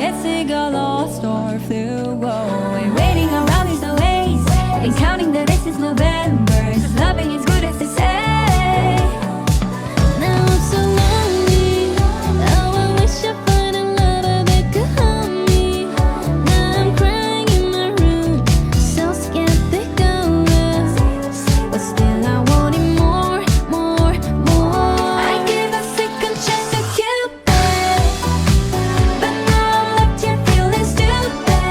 Let's say got lost or flew away. Waiting around is always and counting the days is November. 'Cause loving is good as they say. Now I'm so lonely. Oh, I wish I find a lover that could hold me. Now I'm crying in my room, so scared they go up. But still I want it more, more, more. I give a second chance to Cupid, but now I'm left here feeling stupid.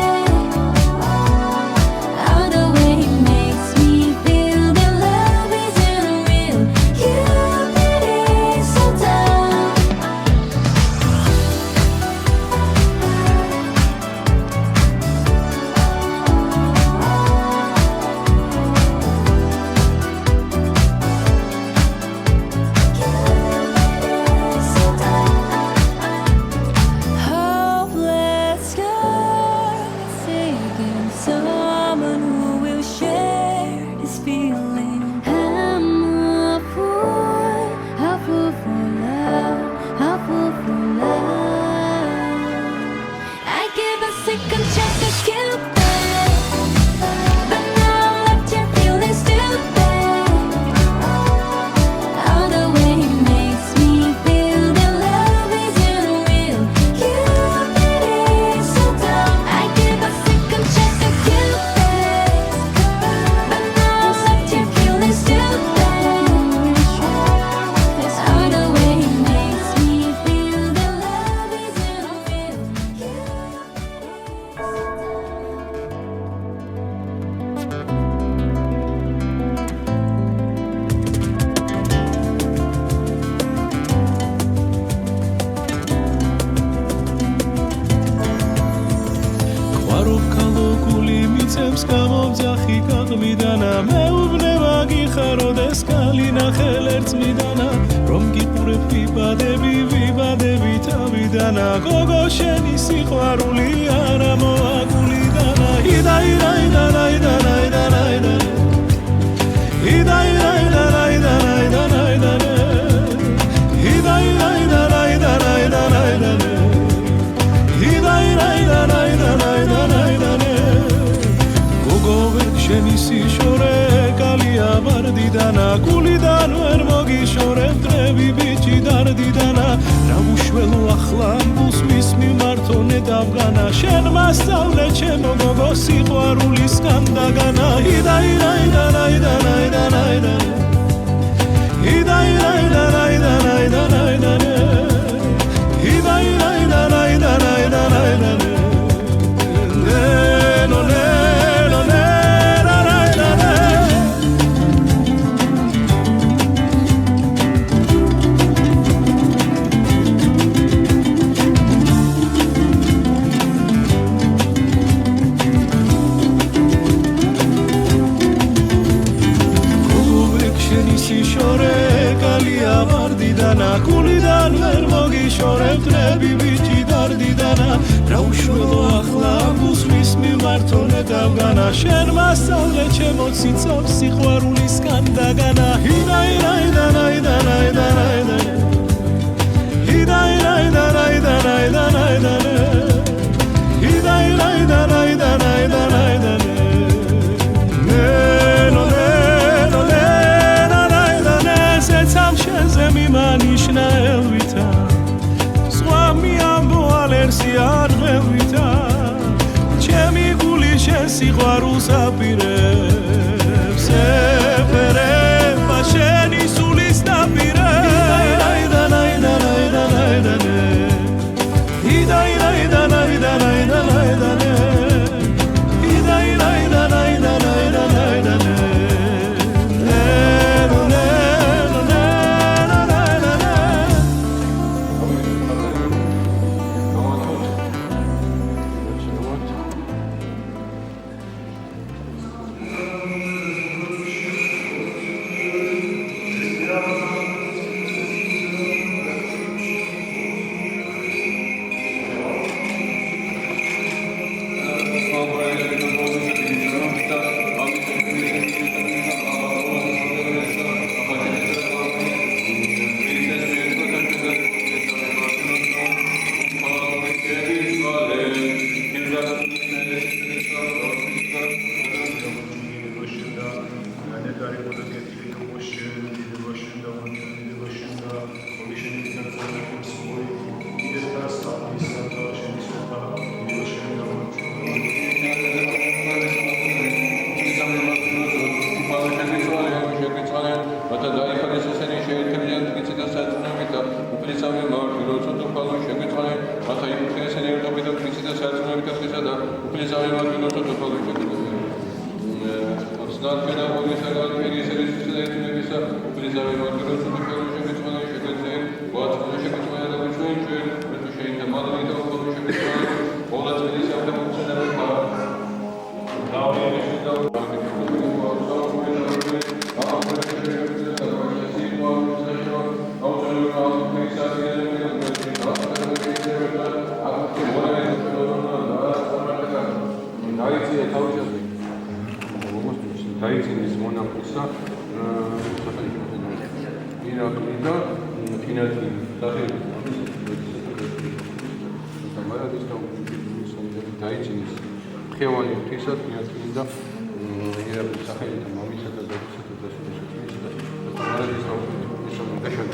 All the way it makes me feel that love isn't real. Cupid is so dumb. Hopeless guy seeking someone who will share this feeling. I'm a fool for love, a fool for love. I give a second chance to Cupid, but now I'm left here feeling stupid. All the way it makes me feel that love isn't real. Cupid is so dumb. I give a second chance to Cupid, but now I'm left here feeling stupid. All the way it makes me feel that love isn't real. Quarokkaloguli mitsebs gamomdzახი გაღმიდანა მეუბნება გიხაროდეს კალინახელ ერთს მიდანა რომ გიყურებ ვიბადები თავიდანა გოგო შენი სიყვარული არა მოაგულიდანა შენი სიშორე კალია ვარდიდანა გულიდან ვერ მოგიშორებ დღები ბიჭი დარდიდანა რა უშველო ახლა ამბულს მის მიმართონე დავგანა შენ მასწავლე ჩემო გოგო სიყვარულის განდაგანა გულიდან ვერ მოგიშორებ დღები ბიჭი დარდიდანა რა უშველო ახლა ამბულს მის მიმართონე დავგანა შენ მასწავლე ჩემო ციცავს სიყვარულის განდაგანა მიმანიშნა ელვითა სხვა მიამბოალერსი არღელვითა ჩემი გული შენ სიყვარულს აპირებს ეფერება შენი სულის ნაპირებს საშუალებისა და უფლისავე მარტინოთა თოთოლი შეკრებილი. Snad pedagogisa განმერის რესურსებისა უფლისავე მარტინოთა თოთოლი შეკრებილი შეგეძლო ვაწყო შეკრებილი და ჩვენ მე შეიძლება მალე და თოთოლი შეკრებილი ყოველდღე ისევ მოხდება დავინიშნე და დაიწყეს მონაფისა ირაკლი და ფინალში სახელი სამარადის და დაიწყეს ხევალი ღვთისა ფინალში და ირაკლი სახელი და მამისა და დედისა და დასაწყისის და სამარადის და ისომგაშენ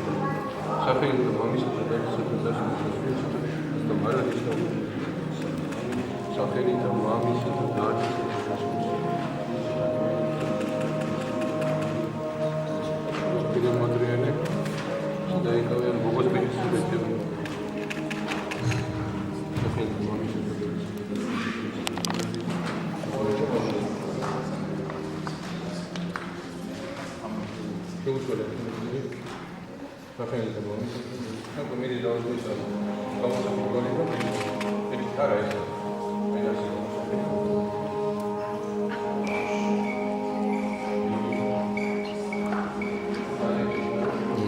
სახელი და მამისა და დედისა და დასაწყისის და სამარადის და სახელი და მამისა და დედისა Madriane, da je kao jedan bogozbeni sudjetiv. Kako mi je da odličan, kao sam govorio, ili stara je to.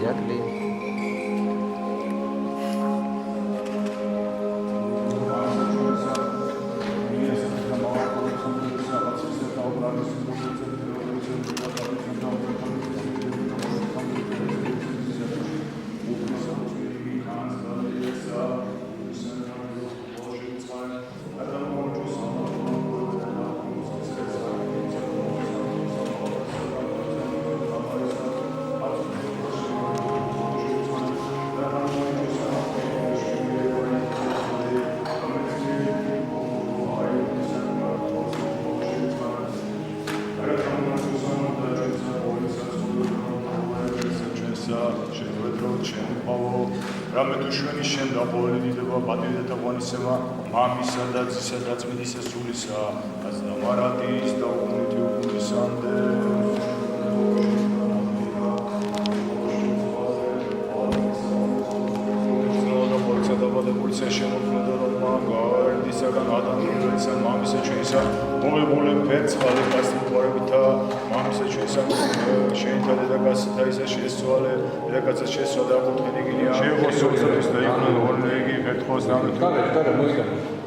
Irakli. რამე თუ შვენი შენ დაპოველი დიდება პატივი და თაყვანისება მამისა და ძისა და წმინდისა სულისა და მარადის და უნიტი უკუნისამდე პოლიცია შემოქმედა რომ მაგარდისაგან ადამიანებისა მამისა ჩვენისა მოგებული ფერცხალი გასწორებითა მამისა ჩვენისა შეიძლება დედაკაცთა ისა შეესწვალე დედაკაცის შეესწვალე აკუთვნიგინია შეეხოს და იქნებ ორლეგი ფერთხოს და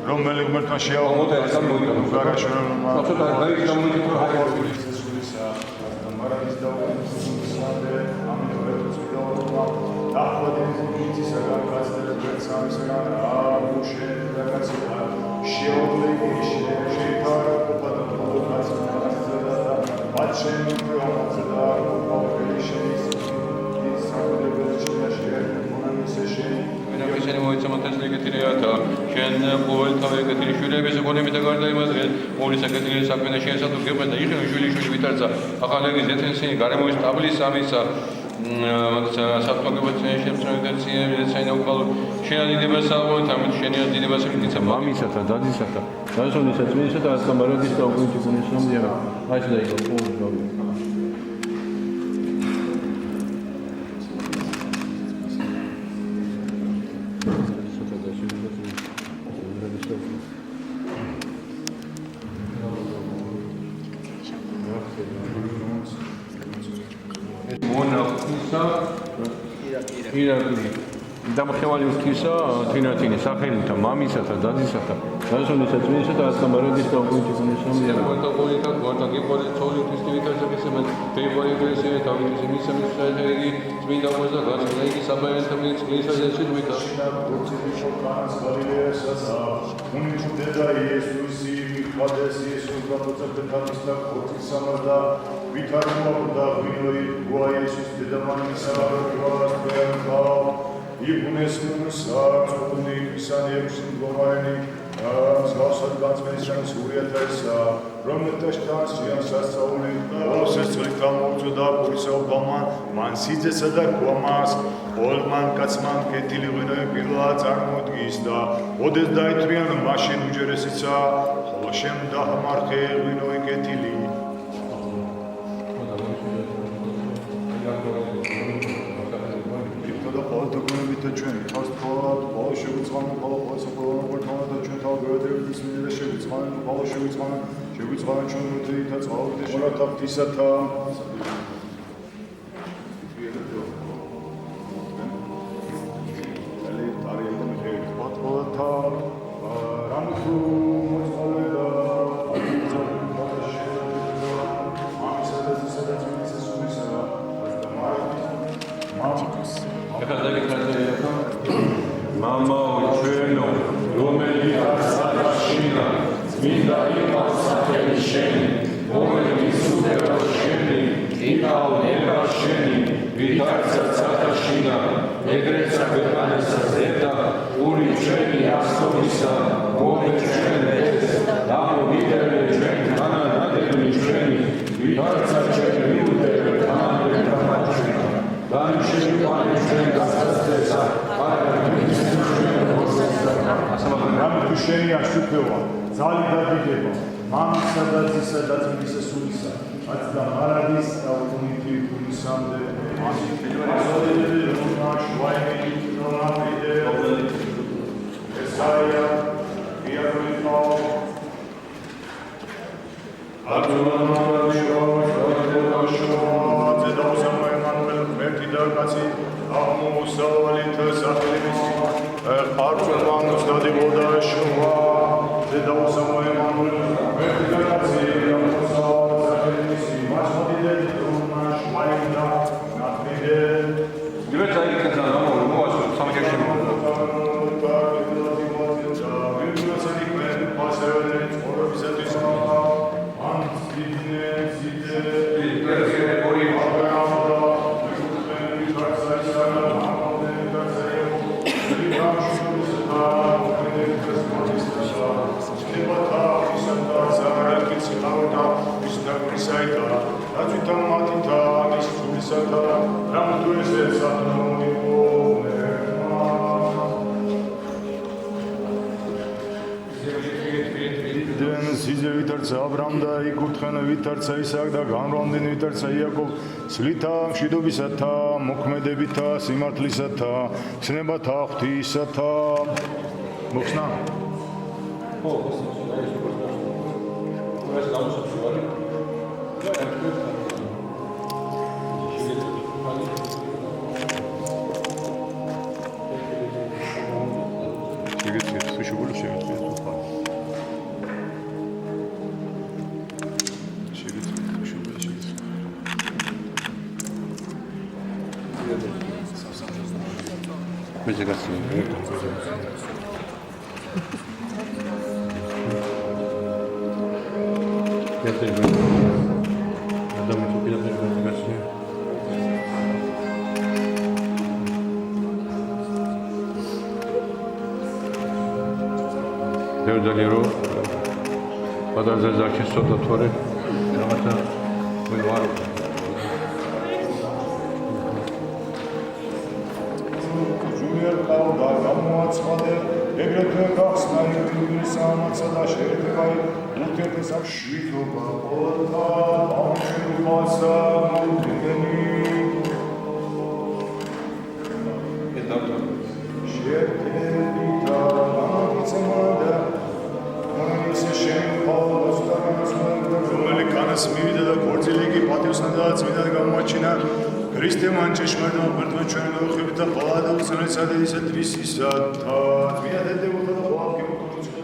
რომელი ღმერთმა შეაუღოთ გარაშო რომ მარადის და უკუნისამდე ამით ვერცვიდაობა დახვედის მიწისაგან გასწრებულ სამისაგან უშენ დედაკაცთა შეოვლეგი შეიძლება ყოფადა გასწრება და ბაჩენი პრომოცდა ყოფილი შეიძლება საკუთრებაში შეიძლება Შენ მოიცემოთ ეს ლეგიტიმიათა, შენ ყოველთავე ეგეთი შვილების გონებით გარდა იმაზე, მოვლის ეგეთი საქმენა შეესაბამება გებდა იხილ შვილი ვითარცა, ახალ ეგის ეთენსი გარემოის ტაბლის ამისა საფრთხებად შემცირებელია მედიცინა უკალო შეადიდებას ალბათ ამით შენია დიდებას მიდიცა მამისა და დადისა და დასონისა წმინისა და ასკამაროდის და უკუნთი გუნიშნამდე აი შეიძლება ყოველდღე ირაკლი დამხევალი ღვთისა თინათინი სახელითა მამისა და დადისა და დასონისა წმინისა და ასკამაროდის და უკუნთი გუნიშნამდე გორტა გორტა ცოლი ღვთისთვითავისებისება თეიბოიგრესე თავის მისამის საერთი წმინდა მოხდა გასაგა იგი საბაიანთა მიწის შესაძლებლობა შოკანს გალილეასა უნიჩუ დედა იესუსი მიხადეს იესოს გაფოცებთან და ხოთის სამარდა ვითარმობდა ვინოი გვა იესოს დედამანისა გვა იგუნეს მუსა წუნი ისანიებს მდგომარენი ზავსად განწმენისრანის ურიათაისა რომელთა შტანსიან სასწაული ოსეს წლით გამოუწოდა პურისა ობამა მან სიძესა და გვამას ყველმან კაცმან კეთილი ღვინო პირველად წარმოდგის და ოდეს დაითვრიან მაშინ უჯერესიცა ხოლო შენ დაჰმარხე ღვინო კეთილი და ყოველდღიურობით ჩვენი ხართ ყოველად ყოველ შეგვიწყანა ყოველ ყოველ და ჩვენ თავგადებით მისმინე შეგვიწყანა ყოველ შეგვიწყანა ჩვენ მოთეითა წყალობით და შეგათაფთისათა Mama, uczeno, romeli asatashina, zmida asatashini, romeli superashini, ikal nevashini, vitarca satashina, egreca granesa zeta, uri čeni astovisa, ome čenes, damo videre čen, kana nadevni čeni, vitarca čeni udere, kana vetramačina, dan čeni pani čen gasastesa, რამე შენი აშუქება ძალი დადიდება მამისა და ძისა და ძმის სულისა აც და მარადის და უნიტი გულისამდე ამის ფილოსოფიები რომა შვაინი რომა ვიდე ესაია ვიარვიფო Arzumanus dadivoda shua, zedausamu Emanuel, vertigazi, amusa, zahelisi, masodide, duma, shwainda, natvide. Gibet zaikata, amor, moas, samkeshim. Abraham და იკურთხენა ვითარცა ისააკ და განრომდნენ ვითარცა იაკობ სლითა მშვიდობისათა მოქმედებითა სიმართლისათა ცნებათა ღვთისათა მოხსნა ხო ეს გამოსახვი ვარ Będzie gasy. Ja też będę. Wiadomo, że ja też będę gasy. Devdaliru. Badar zezaki sotatore. Ramata. Bulvaru. და გამოაცხადე ეგრეთვე გახსნა იურის ამაცა და შეერთება ურთიერთესა შვიდობა ყოველთა ამშვიდობასა მოგდენი შეერთებითა ამიცემოდა მონისე შემოყოლოს და რომელი კანას მივიდა და ქორწილიკი პატივსა და წმინდად გამოაჩინა Христе манчешмарно пертвочено хибта пада усанеца десе трисисата миадете вот это лапки мутучка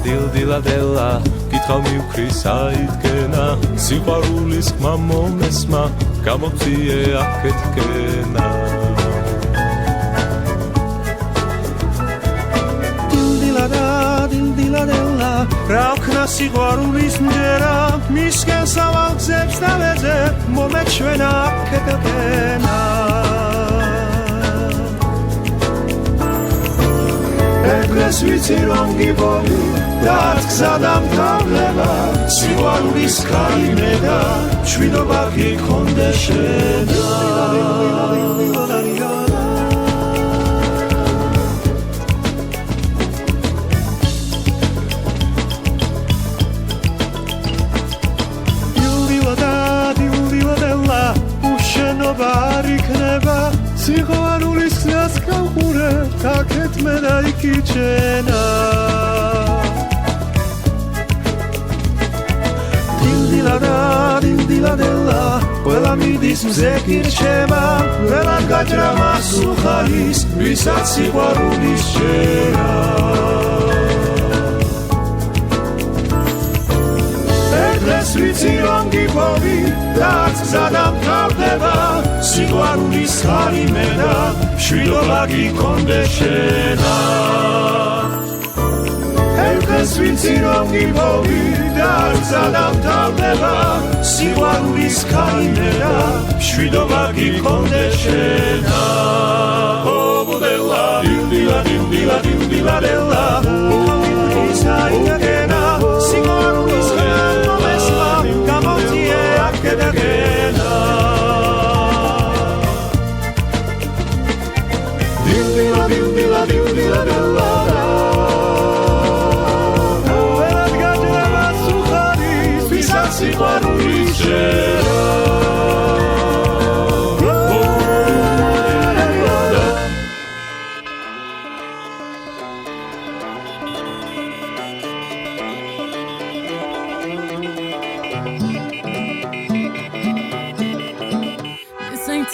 დილდილადელა კითხავ მივქრის აიდგენა სიყვარულის ხმა მომესმა გამოწიე აქეთკენა დილდილადელა რა სიყვარულის მჯერა მისგან სავალგზებს დავეზე მომეჩვენა აქეთკენა ეგრეს ვიცი რომ გიბოლი და გზა დამთავრდება სიყვარულის ქალიმე და მშვიდობა გიქონდე შედა არ იქნება სიყვარულის გზას გავყურე აქეთ მე და იქიჩენა დილდილადელა ყველა მიდის მზე გირჩება ყველა გაჭრა მას უხარის ვისაც სიყვარულის შეერა ეგრეს ვიცი რომ გიპოვი და გზა დამთავრდება სიყვარულის ქალიმე და მშვიდობა გიქონდე შენა ეგრეს ვიცი რომ გიპოვი და გზა დამთავრდება სიყვარულის ქალიმე და მშვიდობა გიქონდე შენა ობოდელა დილდილადელა საიტაკენა სიყვარულის ხელმომესმა გამოვწიე აქედაგენა დილდილადელა ყველად გაჭრება სუხარის ვისაც სიყვარულის შეერა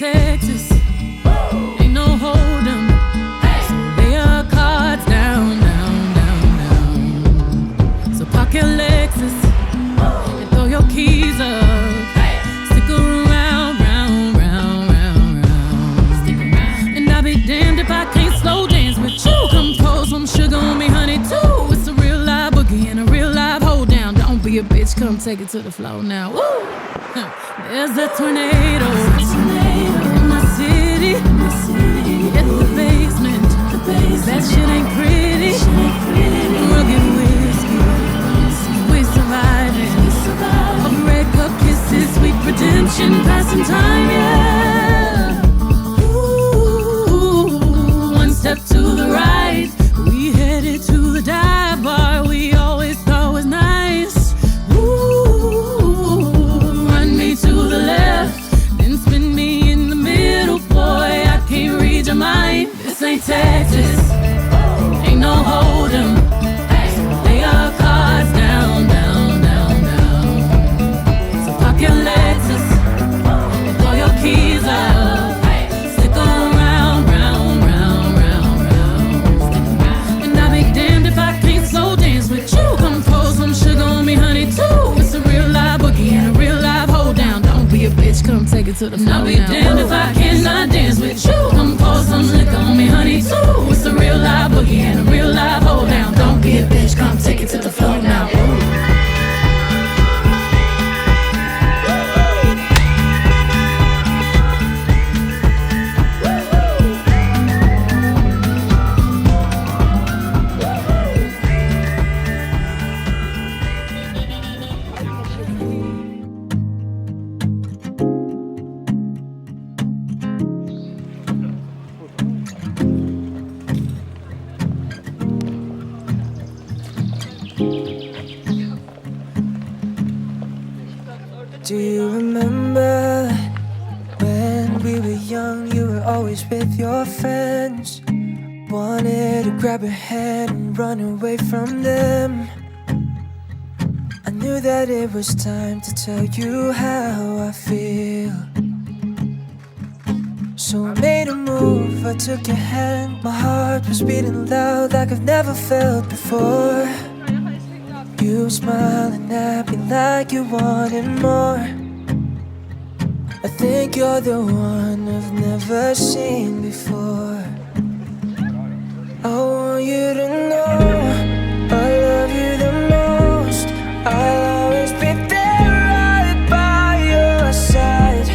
Texas, ain't no hold 'em. So lay your cards down. So park your Lexus and throw your keys up. Stick around, round. Stick around. And I'll be damned if I can't slow dance with you. Come pour some sugar on me, honey, too. It's a real live boogie and a real live hold down. Don't be a bitch, come take it to the floor now. Woo! There's a tornado. In my city, at the basement. That shit ain't pretty. Rugged whiskey, we surviving. A breakup kisses, sweet redemption, passing time, yeah. Ooh, one step to the right, we headed to the dive bar we always thought was nice. Ooh, run me to the left, then spin me in the middle, boy, I can't read your mind. This ain't Texas, ain't no hold 'em. So lay your cards down. So park your Lexus and throw your keys up. Stick around, round. And I'll be damned if I can't slow dance with you. Come pour some sugar on me, honey, too. It's a real live boogie and a real live hold down. Don't be a bitch, come take it to the floor. I'll be damned if I cannot dance with you. Come pour some liquor on me, honey, too. It's a real live boogie and a real live hold down. Don't be a bitch, come take it to the floor now. Do you remember when we were young, you were always with your friends? Wanted to grab your hand and run away from them. I knew that it was time to tell you how I feel. So I made a move, I took your hand. My heart was beating loud like I've never felt before. You smiling at me like you wanted more. I think you're the one I've never seen before. I want you to know I love you the most. I'll always be there right by your side.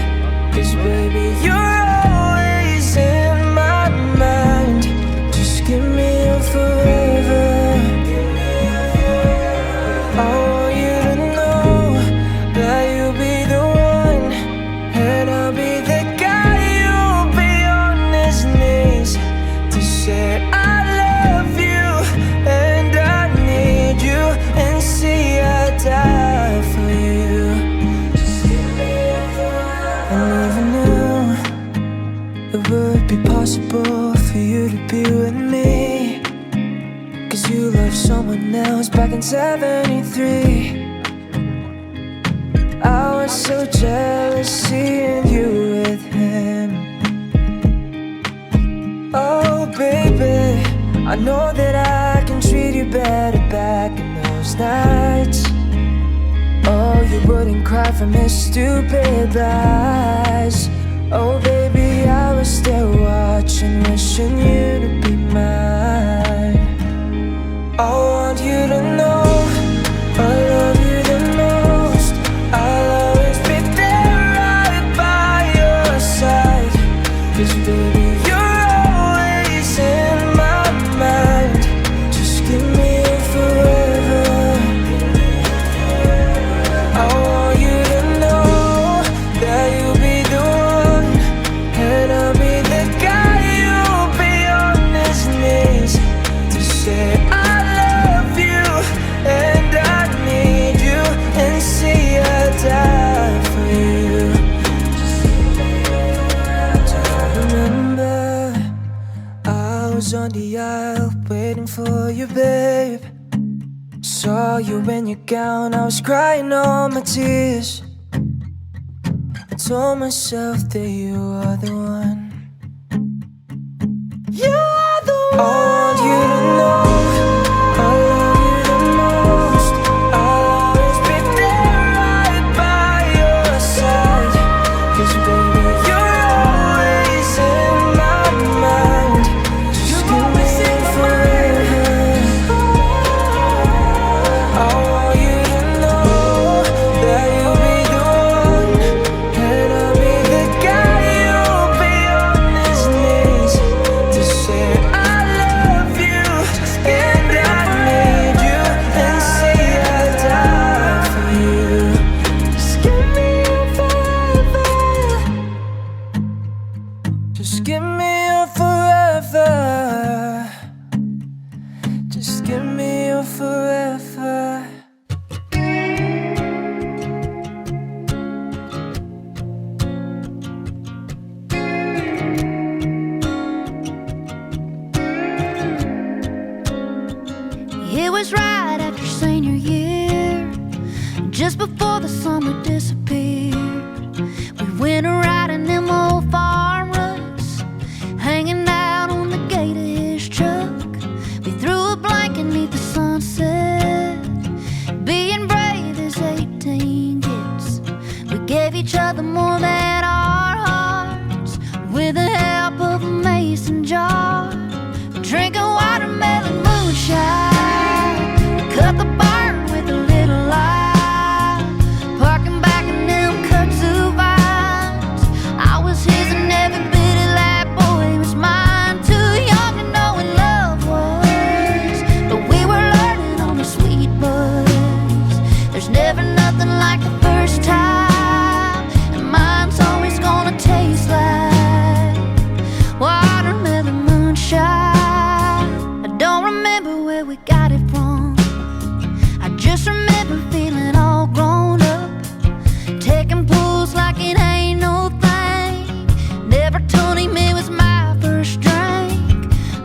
'Cause baby, you're always in my mind. Just give me your forever. impossible for you to be with me, 'cause you loved someone else back in 73. I was so jealous seeing you with him. Oh baby, I know that I can treat you better back in those nights. Oh, you wouldn't cry from his stupid lies. Oh baby, I was still watching, wishing you to be mine. I want you to know I love you the most. I'll always be there right by your side, 'cause baby you're always in my mind. Just give me a forever. I want you to know that you'll be the one, and I'll be the guy who'll be on his knees to say I love you and I need you, and see I die for you. Do you remember I was on the aisle waiting for you, babe? Saw you in your gown, I was crying all my tears. I told myself that you are the one. You are the one. I want you to know I love you the most. I'll always be there right by your side, 'cause baby you're always in my mind. Just give me forever. I want you to know that you'll be the one, and I'll be the guy who'll be on his knees to say I love you and I need you, and say I die for you. Just give me your forever. Just give me your forever. Just give me your forever. It was right after senior year, just before the summer disappeared. We went riding them old farm ruts, hanging out on the gate of his truck. We threw a blanket beneath the sunset, being brave as 18 gets. We gave each other more than our hearts, with the help of a mason jar, drinking watermelon moonshine. Cut the barn with a little light, parking back in them kudzu vines. I was his and every bit of that boy was mine. Too young to know what love was, but we were learning on the sweet buzz. There's never nothing like the first time, and mine's always gonna taste like watermelon moonshine. I don't remember where we got it from, I just remember feeling all grown up, taking pulls like it ain't no thing. Never told him it was my first drink,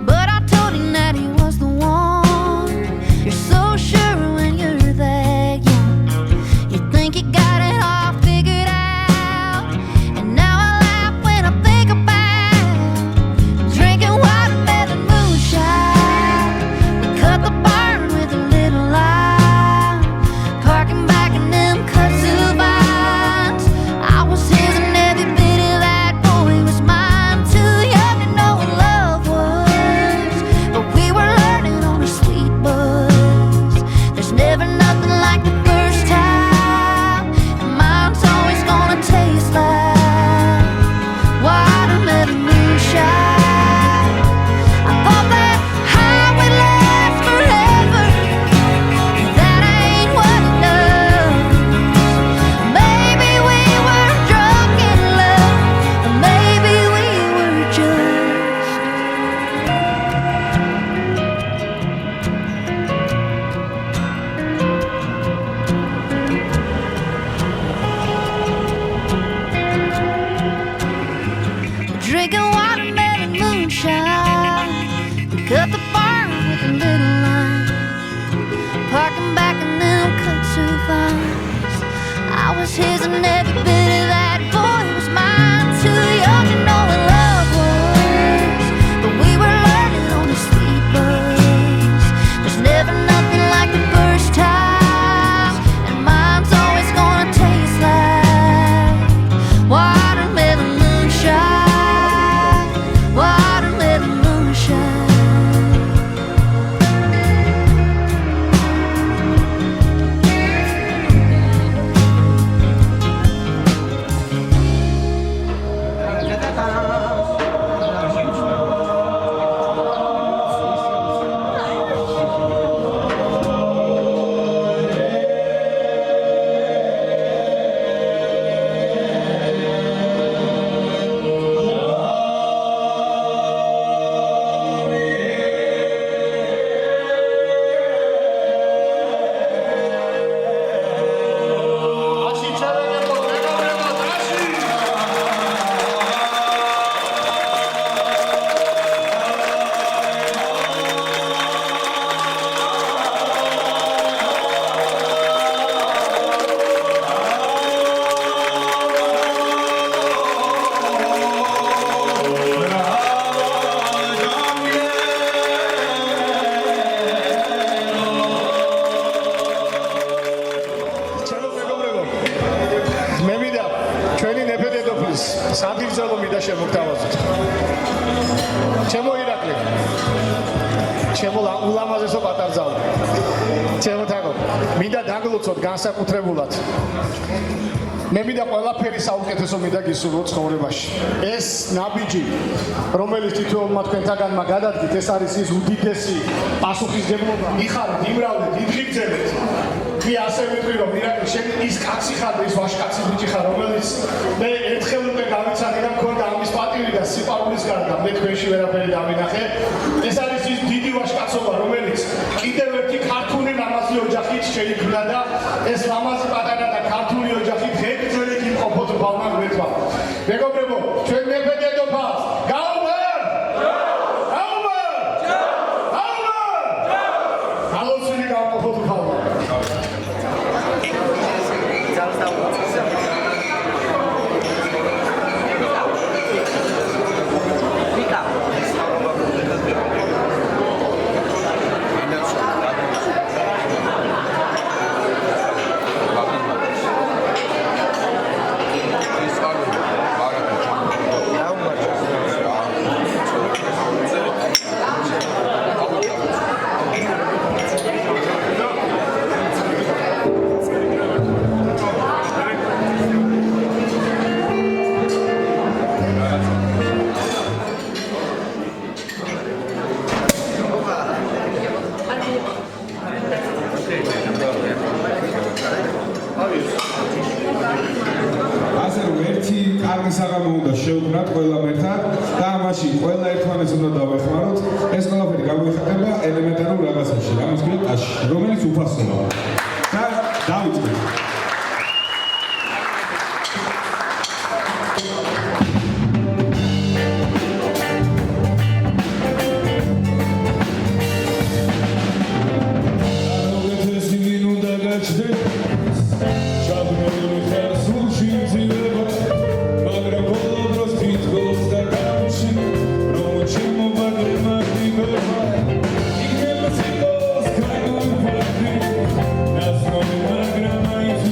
but I told him that he was the one. You're so sure when you're that young, was his and every bit of that boy was mine. Too young to know what love was, but we were learning on the sleepers. There's never nothing like the first time, and mine's always gonna taste like watermelon moonshine, watermelon moonshine. სადგირძელო მინდა შემოგთავაზოთ. ჩემო ირაკლი. ჩემო ულამაზესო პატარძალო. ჩემო თაგო. მინდა დაგლოცოთ განსაკუთრებულად. მე მინდა ყველაფერი საუკეთესო მინდა გისურვოთ ცხოვრებაში. ეს ნაბიჯი, რომელიც თითოეულმა თქვენთაგანმა გადადგით, ეს არის ის უდიდესი პასუხისმგებლობა. მიხარით, იმრავლეთ, იფიქრეთ. მე ასე ვიტყვი, რომ ირაკლი, შენ ის კაცი ხარ, ის ვაჟკაცი ბიჭი ხარ, რომელიც მე ერთხელ უკვე გავიცანი და მქონდა ამის პატივი და სიყვარულის გარდა მე თქვენში ვერაფერი დავინახე. ეს არის ის დიდი ვაჟკაცობა, რომელიც კიდევ ერთი ქართული ლამაზი ოჯახით შეიქმნა და ეს ლამაზი პატარა და ქართული ოჯახი ღერძელი იმყოფოთ ბავმა გვერდმა. მეგობრებო, ჩვენ მეფე დედოფალს გაუმართ! ალოცილი გავყოფოთ ბავმა. ასე რომ ერთი კარგი საღამო უნდა შევქმნათ ყველამ ერთად და ამაში ყველა ერთმანეთს უნდა დავეხმაროთ. ეს ყველაფერი გამოიხატება ელემენტარულ რაღაცაში, ამის გეტაში, რომელიც უფასოა. და დავიწყოთ. That's no magra mais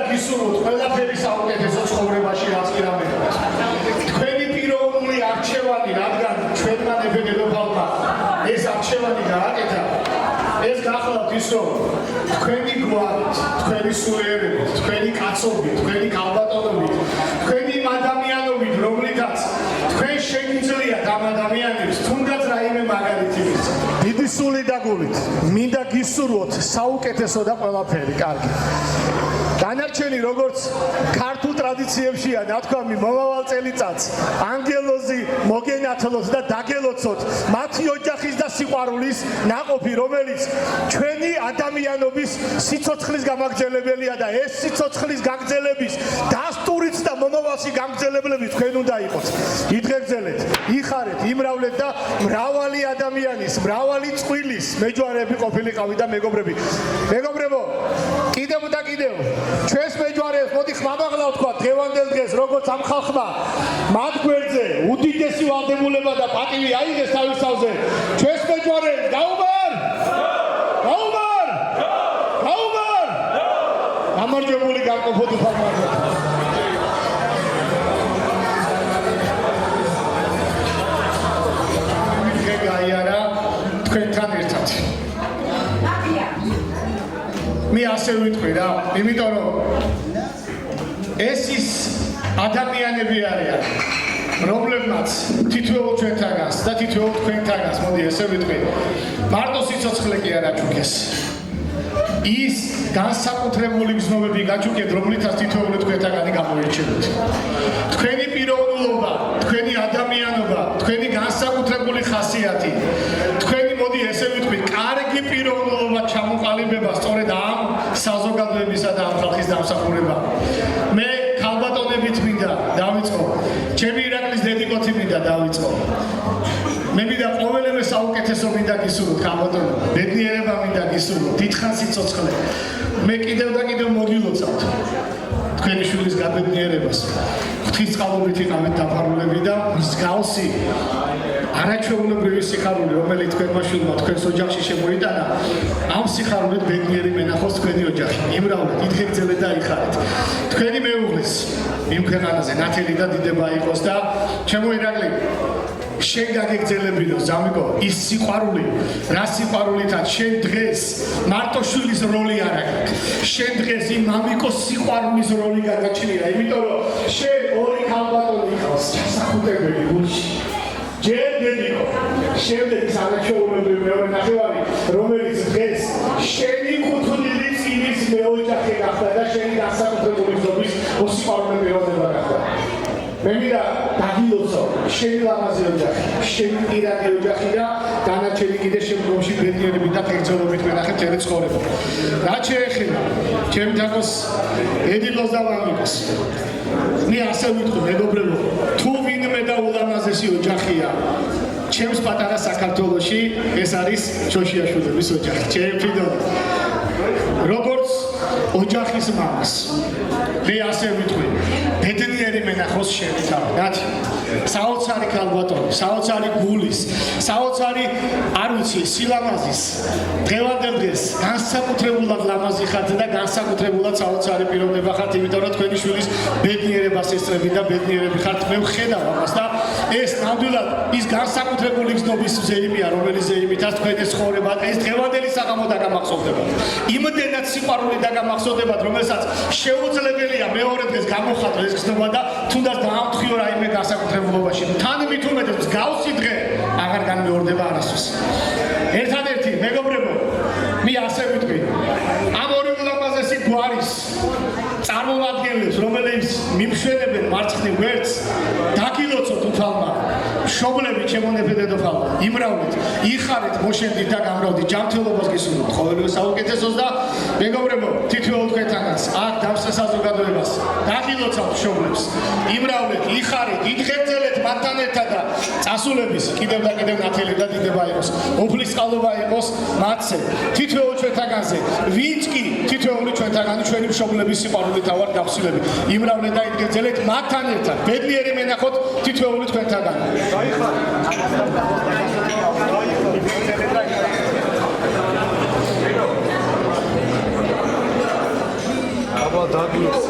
გისურვოთ ყველაფერი საუკეთესო ცხოვრებაში რაც კი რამე. თქვენი პიროვნული არჩევანი, რადგან ჩვენმა ნებედელობალმა ეს არჩევანი გააკეთა, ეს გახლავთ ის, რომ თქვენი გვარით, თქვენი სულიერებით, თქვენი კაცობით, თქვენი ქალბატონობით, თქვენი იმ ადამიანობით, რომლითაც თქვენ შეგიძლიათ ამ ადამიანებს თუნდაც რაიმე მაგალითი მისცეთ. დიდი სული და გულით მინდა გისურვოთ საუკეთესო და ყველაფერი კარგი. დანარჩენი როგორც ქართულ ტრადიციებშია ნათქვამი მომავალ წელიწადს ანგელოზი მოგენათლოთ და დაგელოცოთ მათი ოჯახის და სიყვარულის ნაყოფი, რომელიც ჩვენი ადამიანობის სიცოცხლის გამაგრძელებელია და ეს სიცოცხლის გაგრძელების დასტურიც და მომავალში გაგრძელებლები თქვენ უნდა იყოთ. იდღეგრძელეთ, იხარეთ, იმრავლეთ და მრავალი ადამიანის, მრავალი წყვილის მეჯვარეები ყოფილიყავით და მეგობრები. მეგობრებო, კიდევ და კიდევ ჩვენს მეჯვარეებს მოდი ხმამაღლა ვთქვა დღევანდელ დღეს, როგორც ამ ხალხმა მათ გვერდზე უდიდესი ვალდებულება და პატივი აიღეს თავის თავზე. ჩვენს მეჯვარეებს გაუმარ! გაუმარ! გაუმარ! გამარჯვებული გამყოფოდი ხალხმა. გაიარა თქვენთან ერთად. მე ასე ვიტყვი რა, იმიტომ რომ ეს ის ადამიანები არიან, რომლებმაც თითოეულ ჩვენთაგანს და თითოეულ თქვენთაგანს, მოდი ესე ვიტყვი, მარტო სიცოცხლე კი არ აჩუქეს. ის განსაკუთრებული გზნობები გაჩუქეთ, რომლითაც თითოეული თქვენთაგანი გამოირჩევით. თქვენი პიროვნულობა, თქვენი ადამიანობა, თქვენი განსაკუთრებული ხასიათი, თქვენი მოდი ესე ვიტყვი, კარგი პიროვნულობა ჩამოყალიბება სწორედ ამ საზოგადოებისა და ამ ხალხის დამსახურება. მე ქალბატონებით მინდა დავიწყო, ჩემი ირაკლის დედიკოთი მინდა დავიწყო. მე მინდა ყოველივე საუკეთესო მინდა გისურვოთ ქალბატონო, ბედნიერება მინდა გისურვოთ, დიდხანს სიცოცხლე. მე კიდევ და კიდევ მოგილოცავთ თქვენი შვილის გაბედნიერებას. ღვთისწყალობით იყავით დაფარულები და მსგავსი არაჩვეულებრივი სიხარული, რომელიც თქვენმა შვილმა თქვენს ოჯახში შემოიტანა, ამ სიხარულით ბედნიერი მენახოს თქვენი ოჯახი. იმრავლეთ, იდღეგრძელეთ და იხარეთ. თქვენი მეუღლის იმ ქვეყანაზე ნათელი და დიდება იყოს და ჩემო ირაკლი, შენ გაგეგრძელებინო ზამიკო, ის სიყვარული, რა სიყვარულითაც შენ დღეს მარტო შვილის როლი არ აქვს. შენ დღეს იმ მამიკოს სიყვარულის როლი გაგაჩნია, იმიტომ რომ შენ ორი ქალბატონი იყავს ჩასახუტებელი გულში. ჯერ დედიკო, შემდეგ ის არაჩვეულებრივი მეორე ნახევარი, რომელიც დღეს შენი კუთვნილი წინის მეოჯახე გახდა და შენი განსაკუთრებული გზობის მოსიყვარულე პიროვნება გახდა. მე მინდა დაგილოცო შენი ლამაზი ოჯახი, შენი პირადი ოჯახი და დანარჩენი კიდე შემდგომში ბედნიერებით და გრძელობით მენახეთ ძელი ცხოვრება. რაც შეეხება ჩემ თაკოს ედილოს და მამიკოს, მე ასე ვიტყვი მეგობრებო, თუ ვინმე და ულამაზესი ოჯახია ჩემს პატარა საქართველოში, ეს არის შოშიაშვილების ოჯახი. ჩემ ფიდონი როგორც ოჯახის მამას მე ასე ვიტყვი, ბედნიერი მენახოს შენი თავი. ნათი, საოცარი ქალბატონი, საოცარი გულის, საოცარი არ ვიცი სილამაზის დღევანდელ დღეს განსაკუთრებულად ლამაზი ხართ და განსაკუთრებულად საოცარი პიროვნება ხართ, იმიტომ რომ თქვენი შვილის ბედნიერებას ესწრებით და ბედნიერები ხართ. მე ვხედავ ამას და ეს ნამდვილად ის განსაკუთრებული გზნობის ზეიმია, რომელიც ზეიმითაც თქვენი ცხოვრება ეს დღევანდელი საღამო დაგამახსოვდებათ. იმდენად სიყვარული დაგამახსოვდებათ, რომელსაც შეუძლებელია მეორე დღეს გამოხატო ეს გზნობა და თუნდაც დაამთხიო რაიმე განსაკუთრებულობაში. თან მით უმეტეს მსგავსი დღე აღარ განმეორდება არასდროს. ერთადერთი მეგობრებო, მე ასე ვიტყვი, ამ ორი ულამაზესი გვარის წარმომადგენლებს, რომელიც მიმშვენებენ მარცხნივ გვერდს, დაგილოცოთ უთვალმა მშობლები ჩემონებე დედოფალო, იმრავლეთ, იხარეთ, მოშენდით და გამრავლდით, ჯანმრთელობას გისურვებთ, ყოველივე საუკეთესოს და მეგობრებო, თითოეულ თქვენთანაც აქ დავსე საზოგადოებას, დაგილოცავთ მშობლებს, იმრავლეთ, იხარეთ, იდღეგრძელეთ მათთან ერთად და წასულების კიდევ და კიდევ ნათელი და დიდება იყოს, ოფლისწყალობა იყოს მათზე, თითოეულ ჩვენთაგანზე, ვინც კი თითოეული ჩვენთაგანი ჩვენი მშობლების სიყვარულით ავარ გავსილები, იმრავლეთ და იდღეგრძელეთ მათთან ერთად, ბედნიერი მენახოთ თითოეული თქვენთაგანი. აბა დაგვის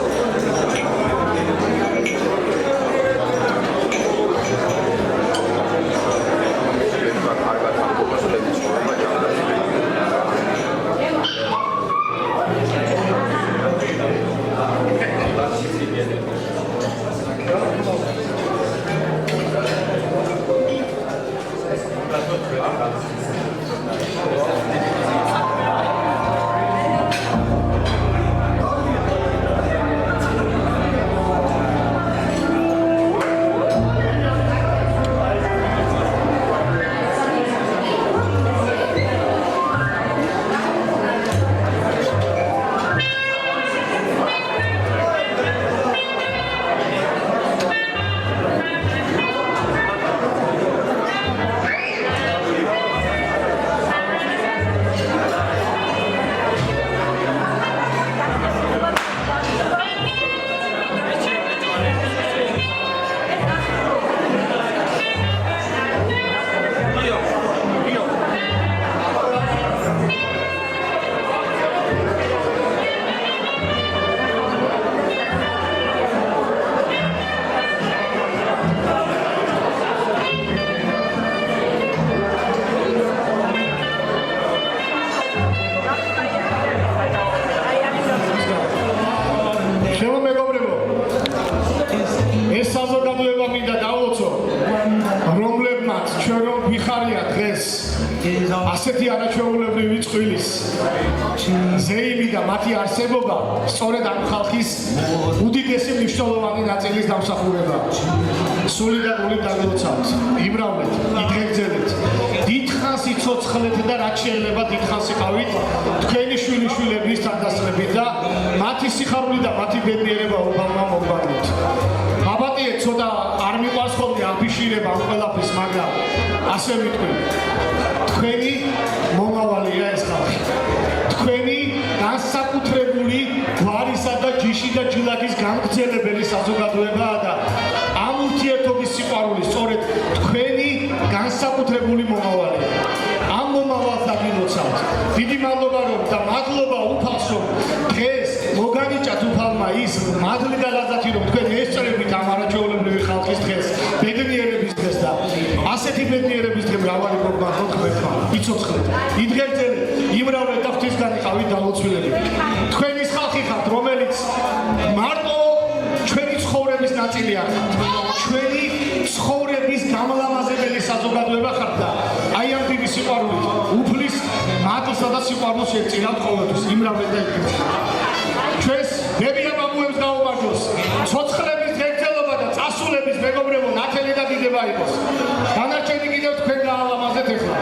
ასეთი არაჩვეულებრივი წყვილის ზეიმი და მათი არსებობა სწორედ ამ ხალხის უდიდესი მნიშვნელოვანი ნაწილის დამსახურება. სული და გული დაგლოცავთ, იმრავლეთ, იგეგრძელეთ, დიდხანს იცოცხლეთ და რაც შეიძლება დიდხანს იყავით თქვენი შვილიშვილების თანდასწრებით და მათი სიხარული და მათი ბედნიერება უბალმა მოგბადოთ. აბატიე ცოტა არ მიყვარს ხოლმე აფიშირება ამ ყველაფრის, მაგრამ ასე ვიტყვი. თქვენი მომავალია ეს ხალხი. თქვენი განსაკუთრებული გვარისა და ჯიში და ჯილაკის გამგრძელებელი საზოგადოებაა და ამ ურთიერთობის სიყვარული სწორედ თქვენი განსაკუთრებული მომავალია. ამ მომავალს დაგილოცავთ. დიდი მადლობა რომ და მადლობა უფალს რომ დღეს მოგანიჭათ უფალმა ის მადლი და ლაზათი რომ თქვენ ესწრებით ამ არაჩვეულებრივი ხალხის დღეს, ბედნიერების დღეს და ასეთი ბედნიერების დღე მრავალი მოგბარდოთ ღმერთმა. იცოცხლეთ, იგეგრძელეთ, იმრავლეთ და ღვთისგან იყავით დამოცვილები. თქვენ ის ხალხი ხართ, რომელიც მარტო ჩვენი ცხოვრების ნაწილი არ ხართ. ჩვენი ცხოვრების გამლამაზებელი საზოგადოება ხართ და აი ამ დიდი სიყვარულით უფლის მადლსა და სიყვარულს შევწირავთ ყოველთვის. იმრავლეთ და იგეგრძელეთ. ჩვენს ბებია ბაბუებს გაუმარჯოს. ცოცხლების გეგრძელობა და წასულების მეგობრებო ნათელი და დიდება იყოს. დანარჩენი კიდევ თქვენ გაალამაზეთ ეხლა.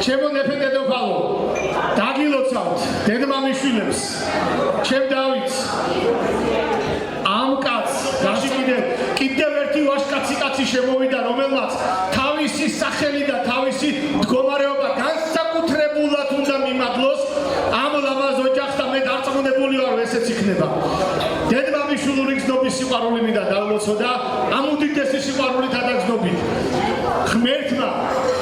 ჩემო ნეფე დედოფალო, დაგილოცავთ დედმამიშვილებს, ჩემ დავითს, ამ კაცს, გაში კიდევ ერთი ვაჟკაცი კაცი შემოვიდა, რომელმაც თავისი სახელი და თავისი მდგომარეობა განსაკუთრებულად უნდა მიმადლოს ამ ლამაზ ოჯახს და მე დარწმუნებული ვარ, ესეც იქნება. დედმამიშვილური გზნობის სიყვარული მინდა დავლოცო და ამ უდიდესი სიყვარულით ადაგზნობით. ღმერთმა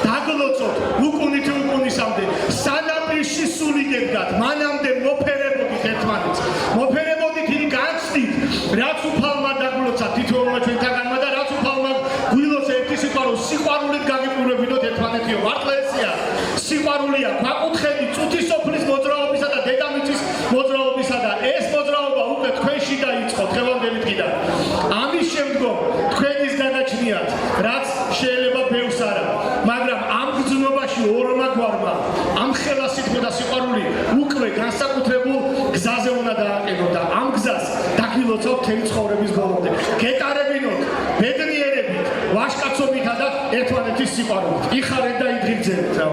დაგლოცოთ უკუნითი უკუნისამდე, სანაპირში სული გედგათ, მანამდე მოფერებოდით ერთმანეთს, მოფერებოდით იმ განცდით, რაც უფალმა დაგლოცა თითოეულმა ჩვენთაგანმა და რაც უფალმა გვილოცა ერთი სიყვარულით გაგიყურებინოთ ერთმანეთიო. მართლა ესეა სიყვარულია, გვაკუთხები წუთის სოფლის მოძრაობისა და დედამიწის მოძრაობისა და ეს მოძრაობა უკვე თქვენში დაიწყო დღევანდელი დღიდან. ამის შემდგომ თქვენის განაჩნიათ, რაც შეიძლება ბევრს არა, მაგრამ ამ გზნობაში ორმა გვარმა ამ ხელა სიტყვა და სიყვარული უკვე განსაკუთრებულ გზაზე უნდა დააყენოს. გზას დაგილოცავთ მთელი ცხოვრების ბოლომდე. გეტარებინოთ ბედნიერებით, ვაჟკაცობითა და ერთმანეთის სიყვარულით. იხარეთ და იდღიგრძელეთ რა.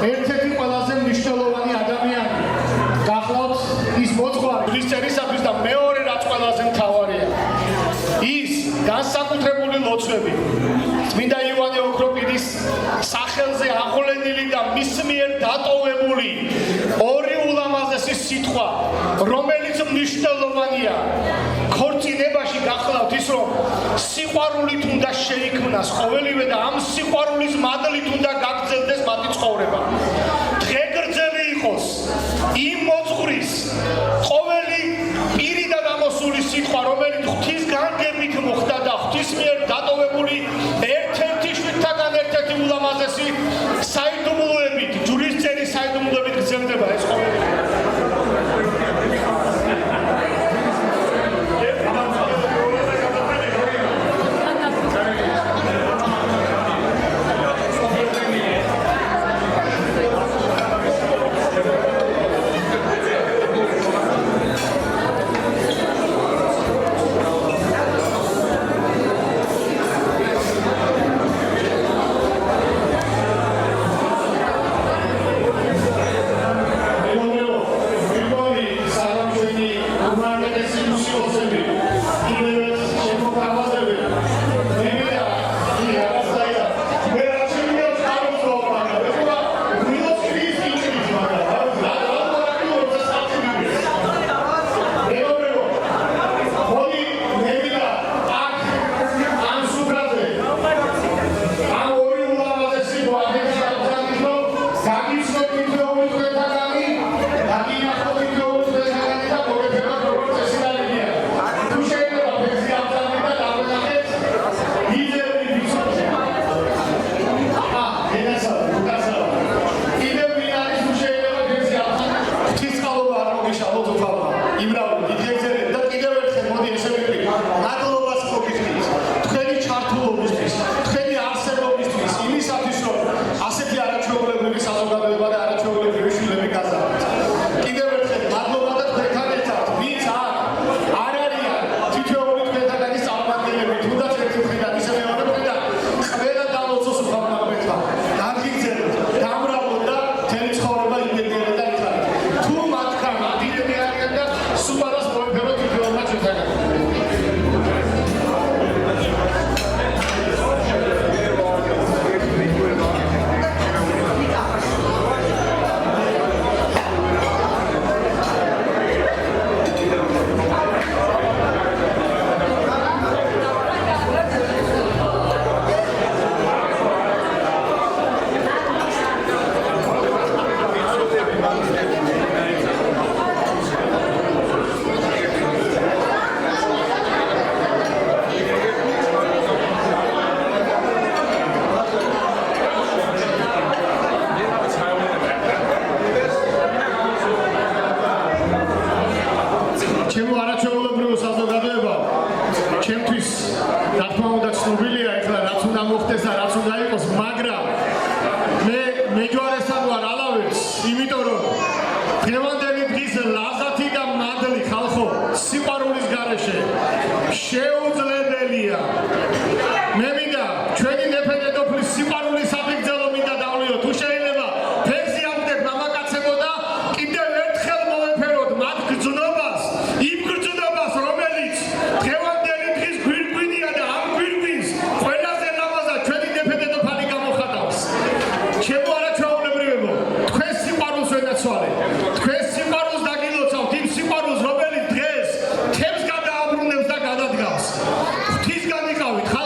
ერთ-ერთი ყველაზე მნიშვნელოვანი ადამიანი. გახლავთ ის მოძღვარი ქრისტიანისათვის და მეორე რაც ყველაზე მთავარია. ის განსაკუთრებული ლოცვები. წმინდა იოანე ოქროპირის სახელზე აღვლენილი და მის მიერ დატოვებული ორი ულამაზესი სიტყვა, რომელიც მნიშვნელოვანია. ქორწინებაში გახლავთ ის, რომ სიყვარულით უნდა შეიქმნას ყოველივე და ამ სიყვარულის მადლით უნდა გაგრძელდეს მათი ცხოვრება. დღეგრძელი იყოს იმ მოძღვრის ყოველი პირიდან ამოსული სიტყვა, რომელიც ღვთის განგებით მოხდა და ღვთის მიერ დატოვებული ერთ-ერთი შვიდთაგან ერთ-ერთი ულამაზესი საიდუმლოებით, ჯვრისწერი საიდუმლოებით გრძელდება ეს ყოველივე. ღვთისგან იყავით.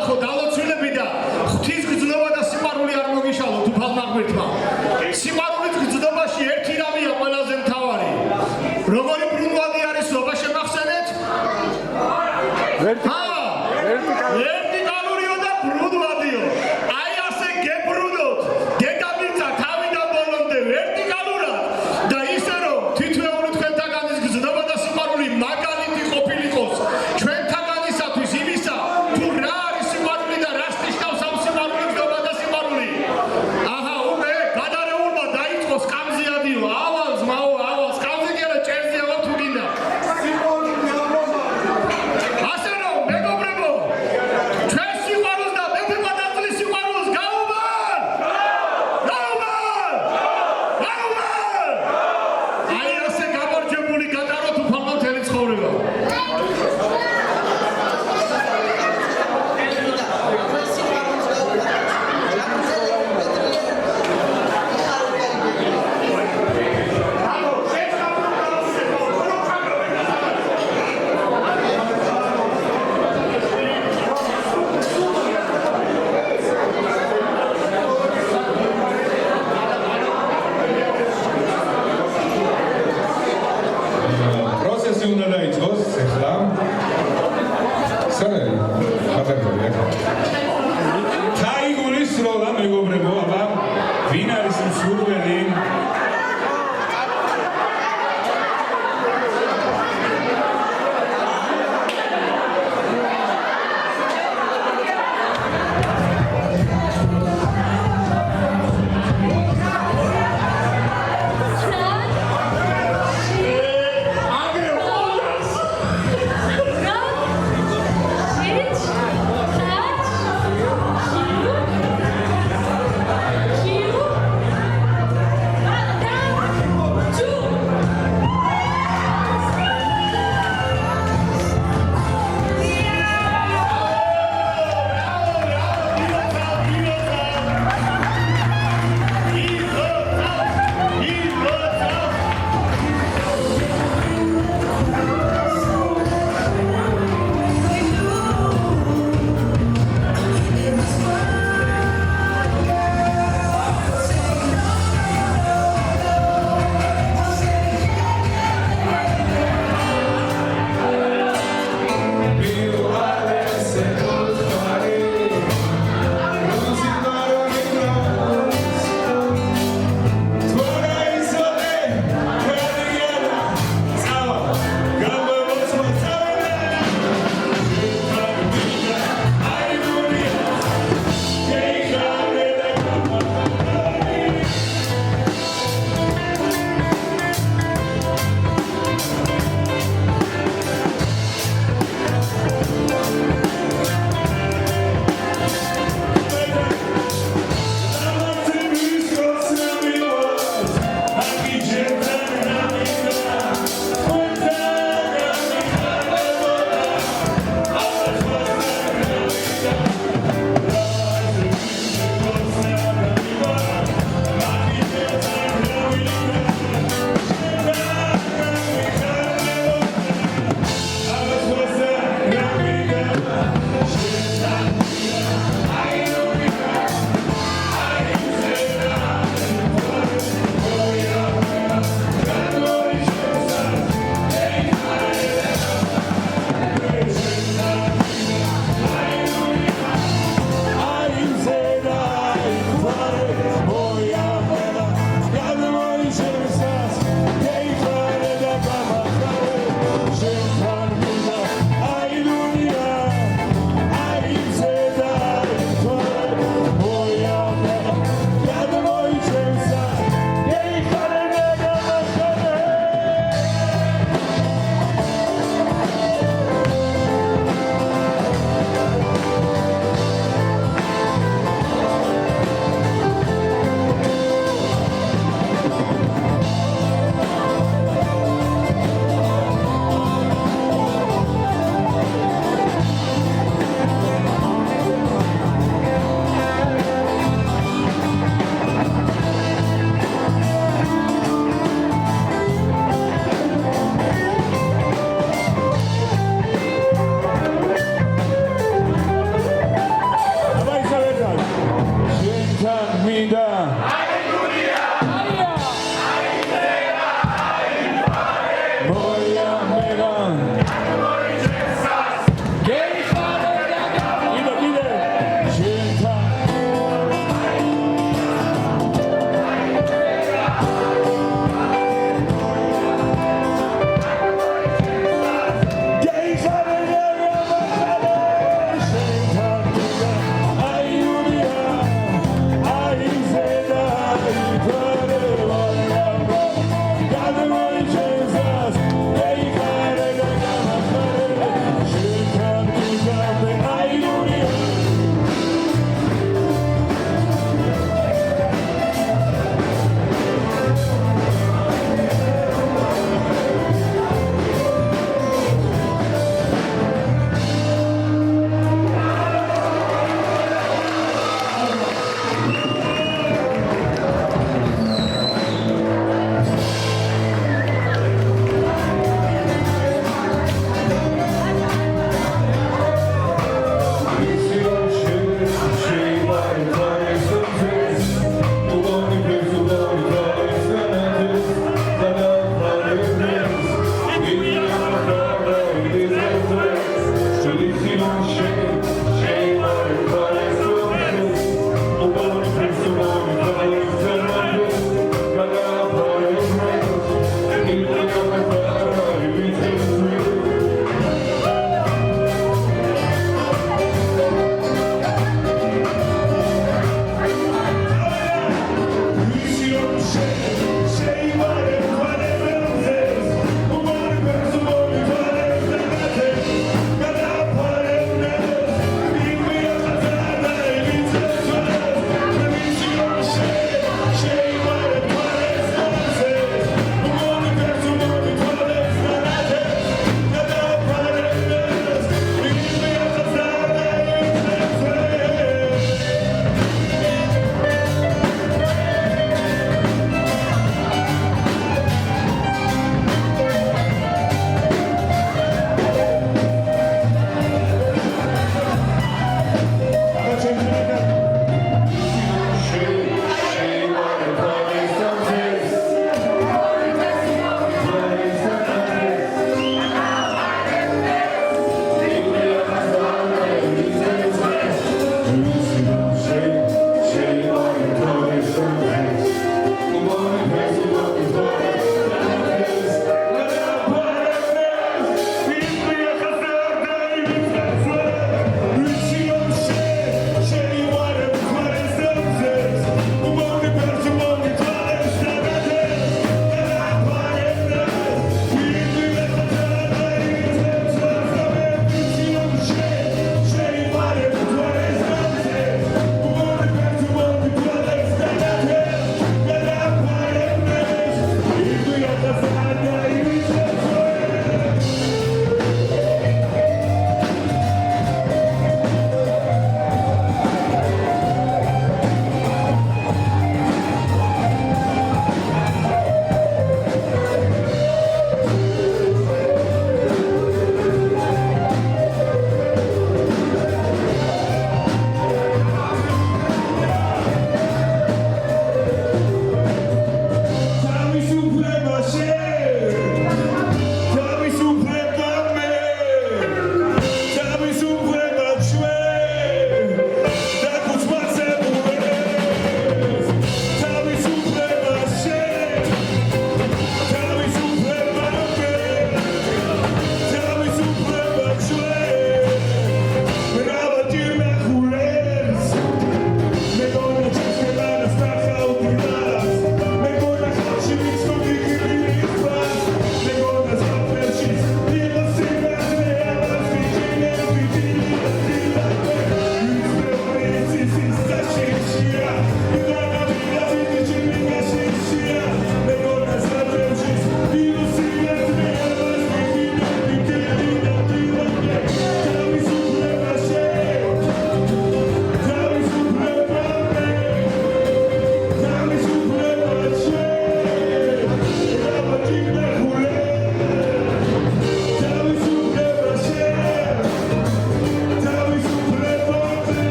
გურბელი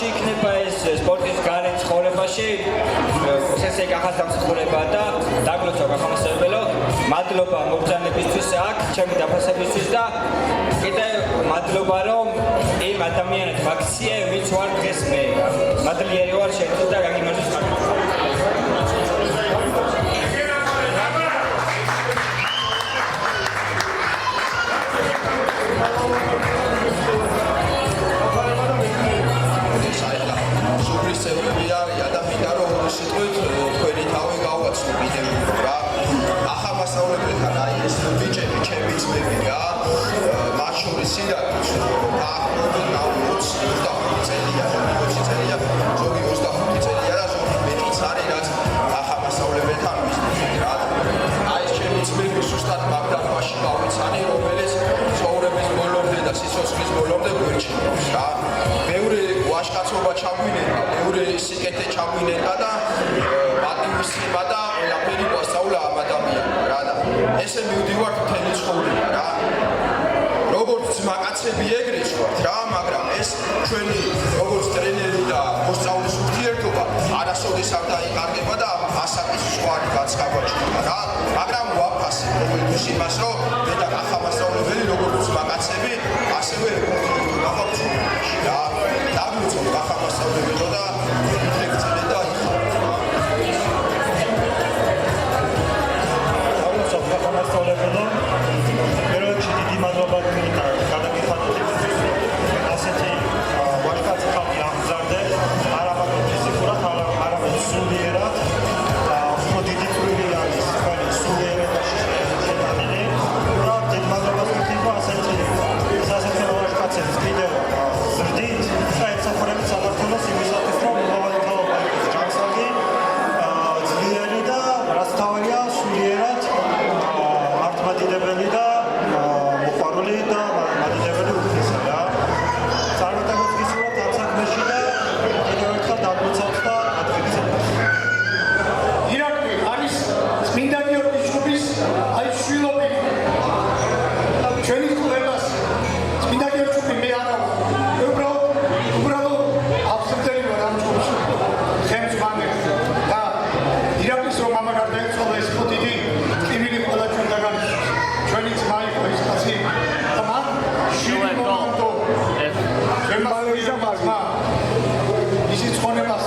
მაშინ იქნება ეს სპორტის გარეთ ცხოვრებაში ესე გახაც დამსახურება და დაგლოცვა გახმასებელო მადლობა მოგზაურებისთვის აქ ჩემი დაფასებისთვის და კიდე მადლობა რომ იმ ადამიანებს ვაქციე ვინც ვარ დღეს მე მადლიერი ვარ შენთვის და გაგიმარჯოს სუპრისევრები არიან და მინდა რომ სიტყვით თქვენი თავი გავაცნო კიდევ რა ახალ მასწავლებელთან აი ეს ბიჭები ჩემი ძმები რა მათ შორის სირაკუს დაახლოებით 25 წელია ზოგი 25 წელია და ზოგი მეტიც არის რაც ახალ მასწავლებელთან მისდევენ რა აი ეს ჩემი ძმები ზუსტად მაგდაფაში გავიცანი რომელიც ცხოვრების ბოლომდე და სიცოცხლის ბოლომდე გვერდჩინებს რა ბევრი ვაჟკაცობა ჩაგვინება, ბევრი სიკეთე ჩაგვინება და პატივისცემა და ყველაფერი გვასწავლა ამ ადამიანმა რა და ესე მივდივართ მთელი ცხოვრება რა როგორც ძმაკაცები ეგრეც ვართ რა მაგრამ ეს ჩვენი როგორც ტრენერი და მოსწავლის ურთიერთობა არასოდეს არ დაიყარგება და ასაკის სხვარი გაცხაგვაჩნდება რა მაგრამ ვაფასებ როგორც იმას რომ მე და ახალ მასწავლებელი როგორც ძმაკაცები ასევე ურთიერთობა გვაქვს რა დაგლოცოთ ახალ მასწავლებელო და ეკცელე და დაგლოცოთ ახალ მასწავლებელო პირველში დიდი მადლობა გინდა გადაგიხადოთ ასეთი ვაჟკაცი ხალხი აღზარდე არა მარტო ფიზიკურად არამედ სულიერად უფრო დიდი წვლილი არის თქვენი სულიერებაში შეტანილი და დიდ მადლობას ვთქვი ასეთი ვაჟკაცებს კიდევ ზრდით და ემსახურებით საქართველოს იმისათვის რომ მოვავალ თაობა იყოს ჯანსაღი ძლიერი და რაც თავია სულიერად მართლმადიდებელი და მოყვარული და მადიდებელი უფლისა რა წარმატებებს გისურვებთ ამ საქმეში და კიდევ ერთხელ დაგლოცავთ და ადგილზავთ ირაკლი არის წმინდა გიორგის ჯგუფის აი შვილობილი ჩვენი კლუბებას წმინდა გიორგის ჯგუფი მე არა უბრალოდ აბსოლუტური ვარ ამ ჯგუფში ჩემს მამებს და ირაკლის რომ მამა გარდაეცვალა ეს ხო დიდი ტკივილი ყველა ჩვენგან ჩვენი ძმა იყო ეს კაცი და მან შვილი მომენტო ჩემმა ისიც ხონებას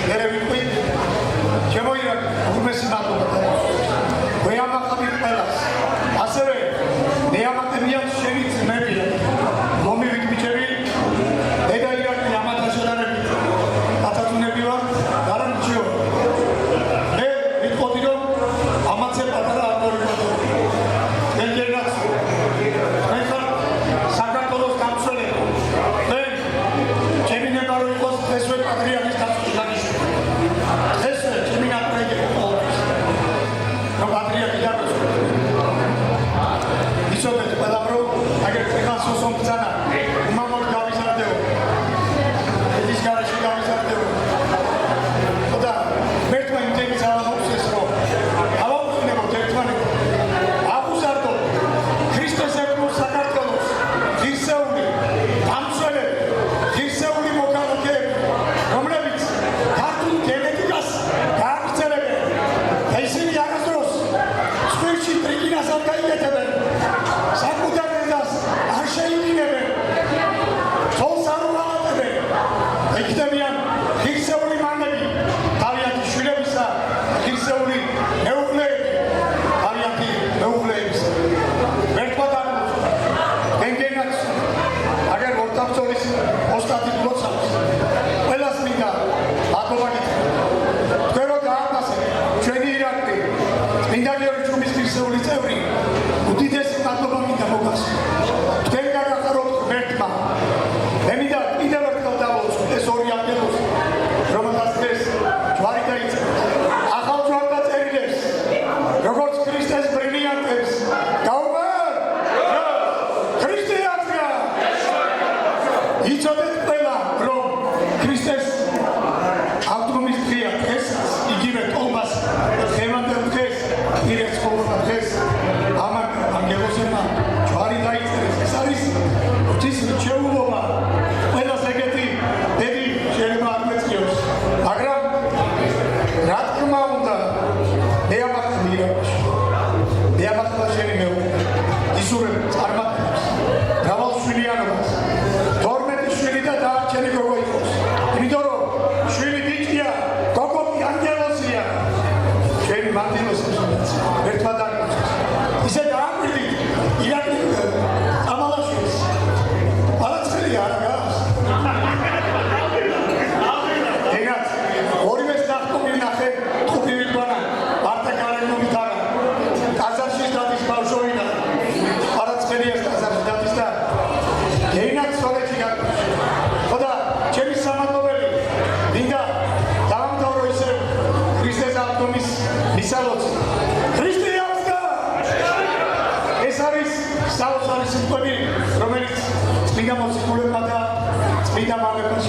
მერე ვიტყვი ჩემო ირაკლი უმესი მადლობა ვეამაყები ყველას ასევე მეამაყებიან შენი ძმები ლომივით ბიჭები დედა ირაკლი ამათან შედარებით ათათუნები ვარ და რა მჩიო მე ვიტყოდი რომ ამაზე პატარა არ მოვიყვანო მეგერაც მე ხარ საქართველოს გამსვლელი მე ჩემი ნება რომ იყოს დღესვე პატრიარქის დაწესებულებაში დღესვე ჩემი ნაკრები იყო რომ პატრიარქი დაწესებულებაში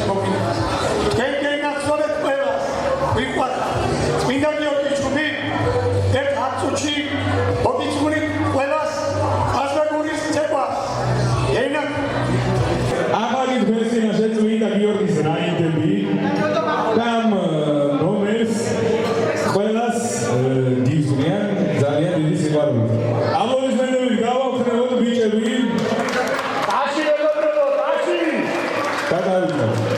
მოგინებს. თქვენ გენაცვლეთ ყველას. ვიყვართ. წმინდა გიორგის ჯგუფი ერთ 10 წუთში მოგიწვნით ყველას აზრაგურის ცეკვას. ენად ახალი თბილისში წმინდა გიორგის რაინდები და რომელს ყველას გისმიან ძალიან დიდი სიყვარული. აპლოდისმენტები გავაუქმებთ ბიჭები. ტაში მეგობრებო, ტაში. გადავიდეთ.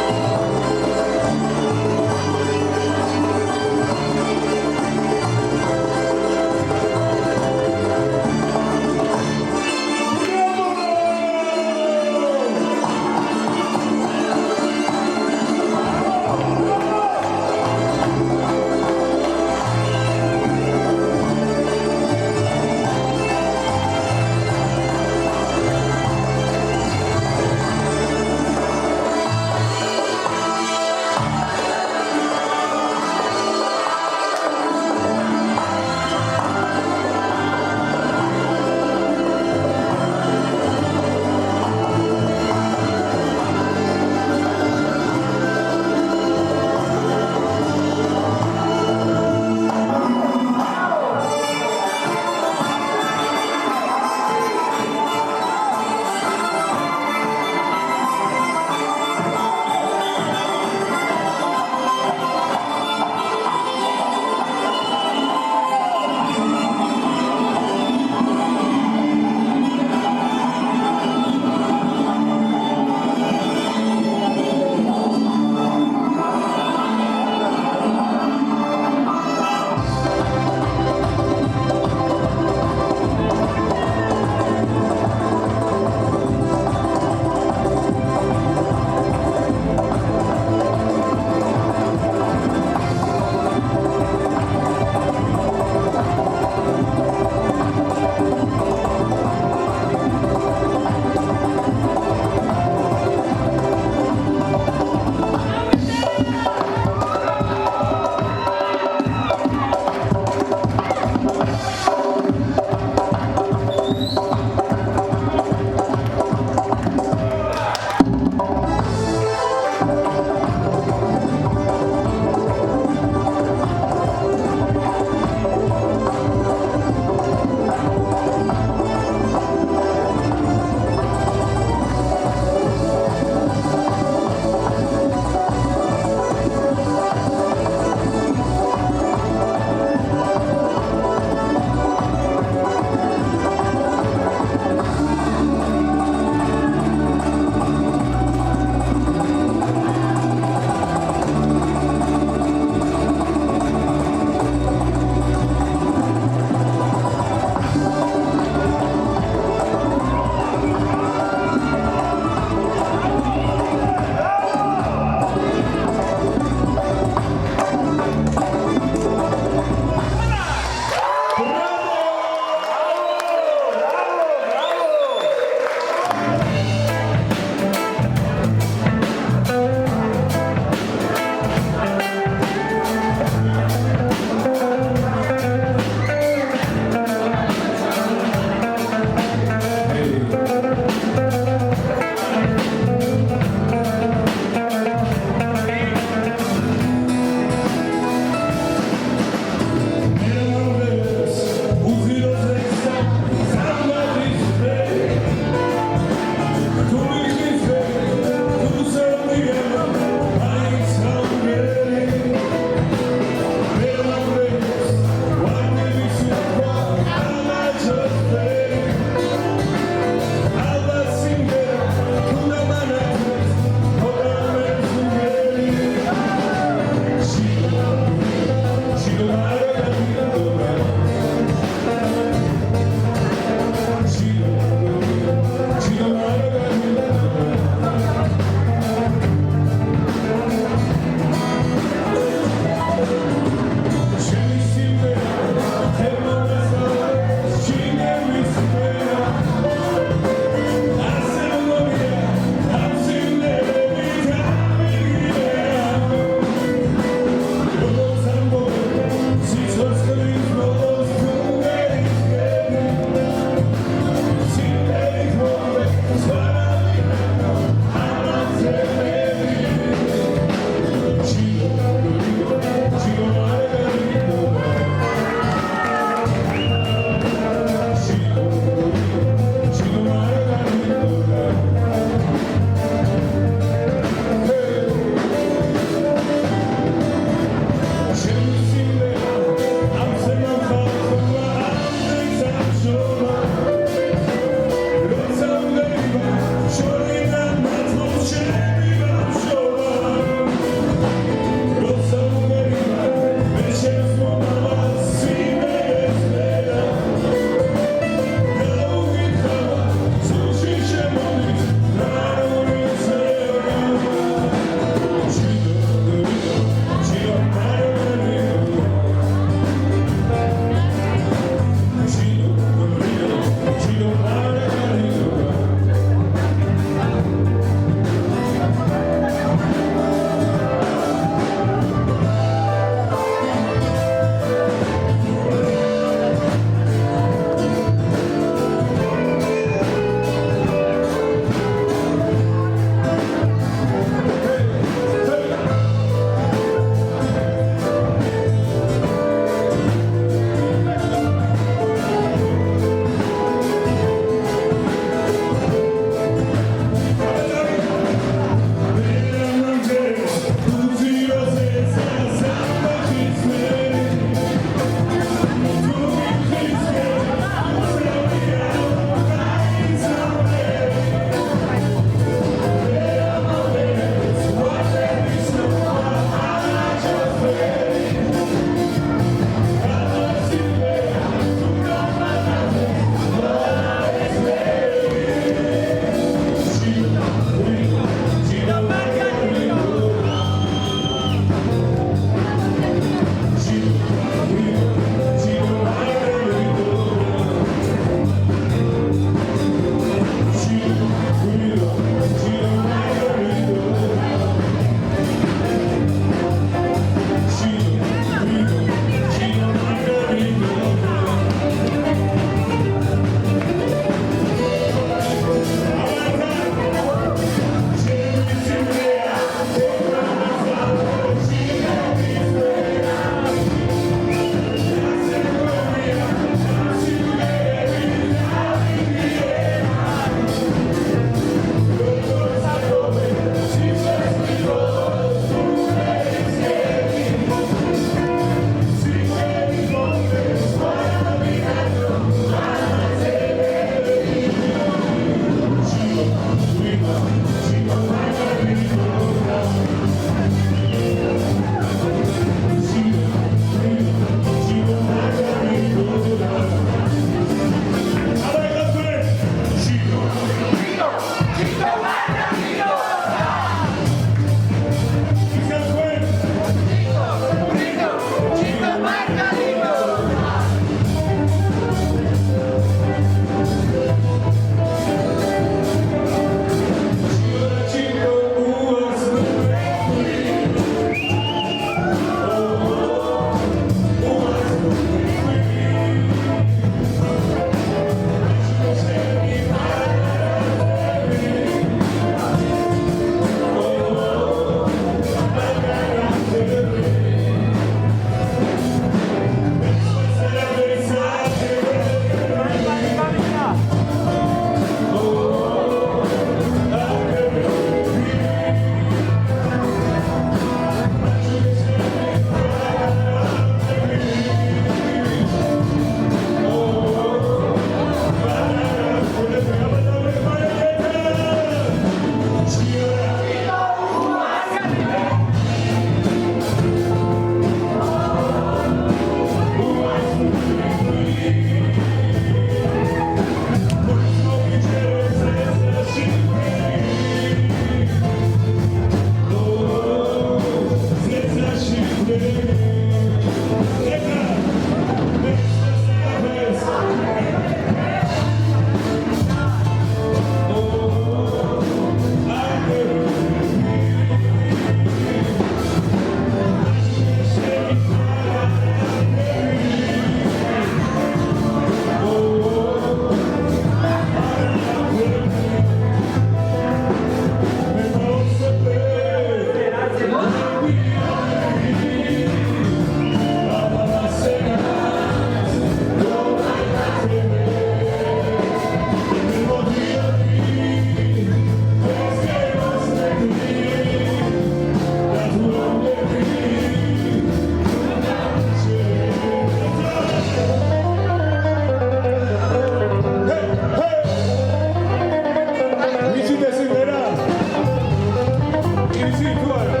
ვიცი თუ არა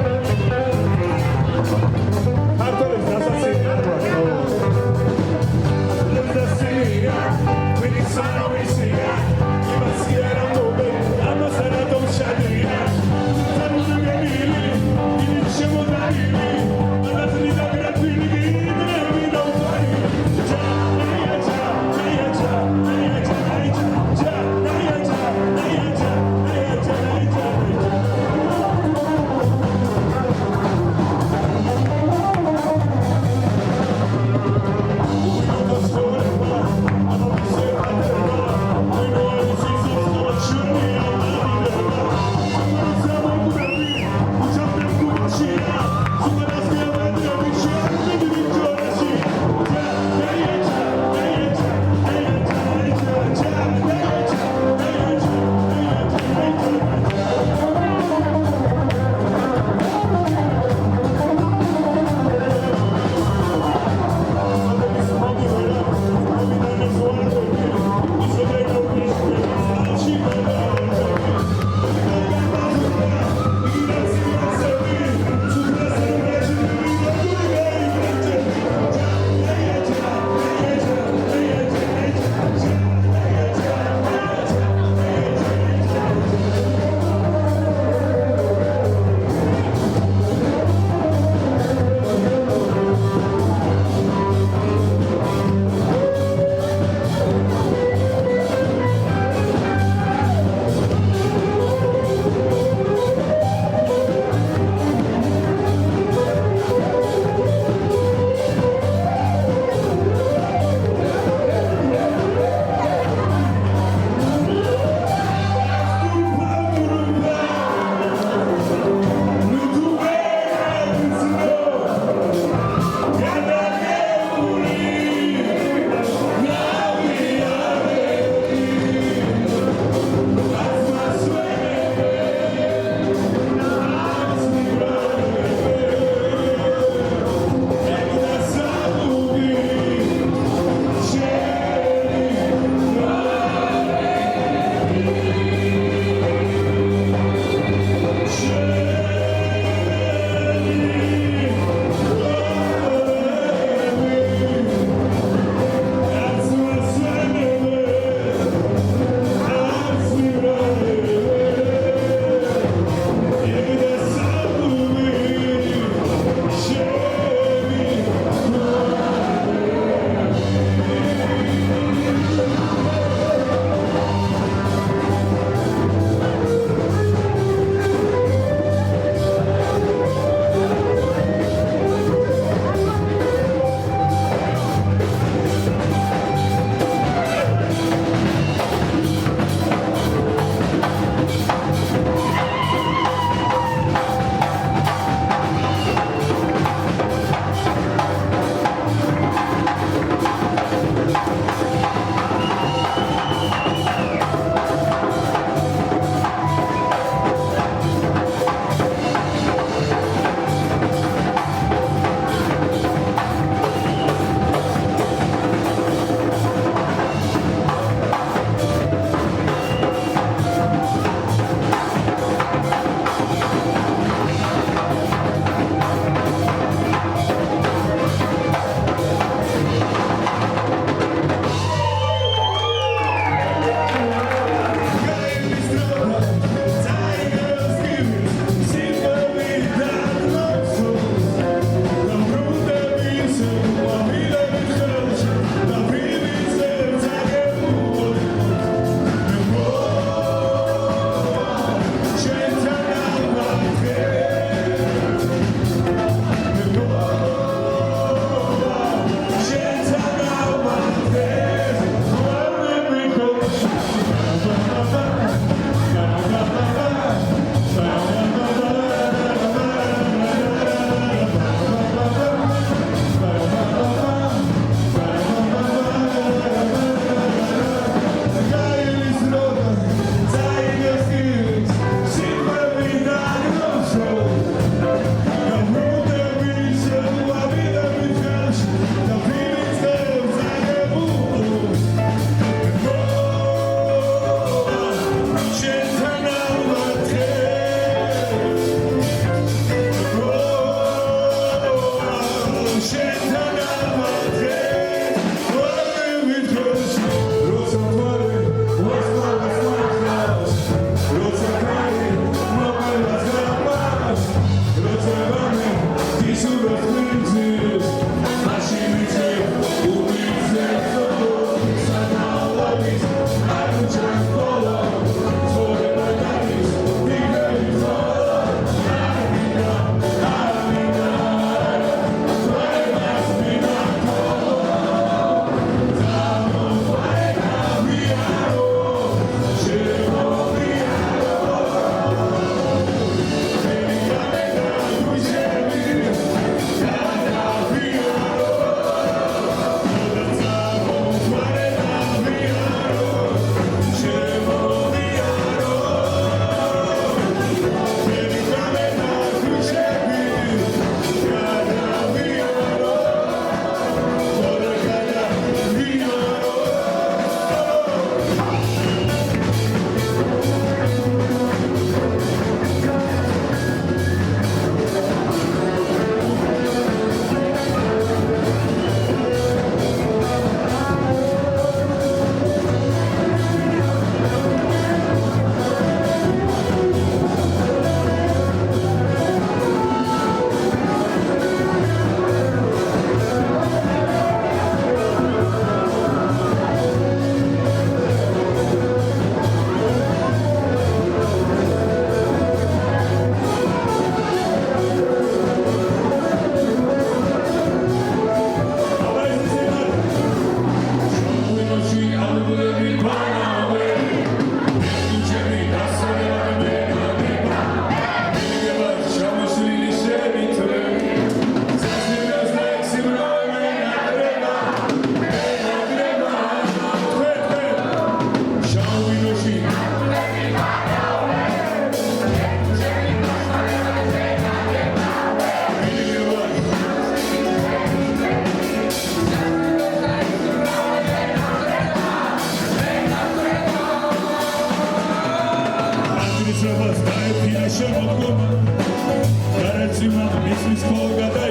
ქართველებს დასაცინი არ გვაქვს დასაცინია ვინი სანავისია იმასია რა მობე ამასანა დომშადია სანუგემილი ინი შემოდაილი მანათლი და გრაფილი გიდრები დავფარი შემოდგომა გარეთ სიმაღლის მის ხოლ გადა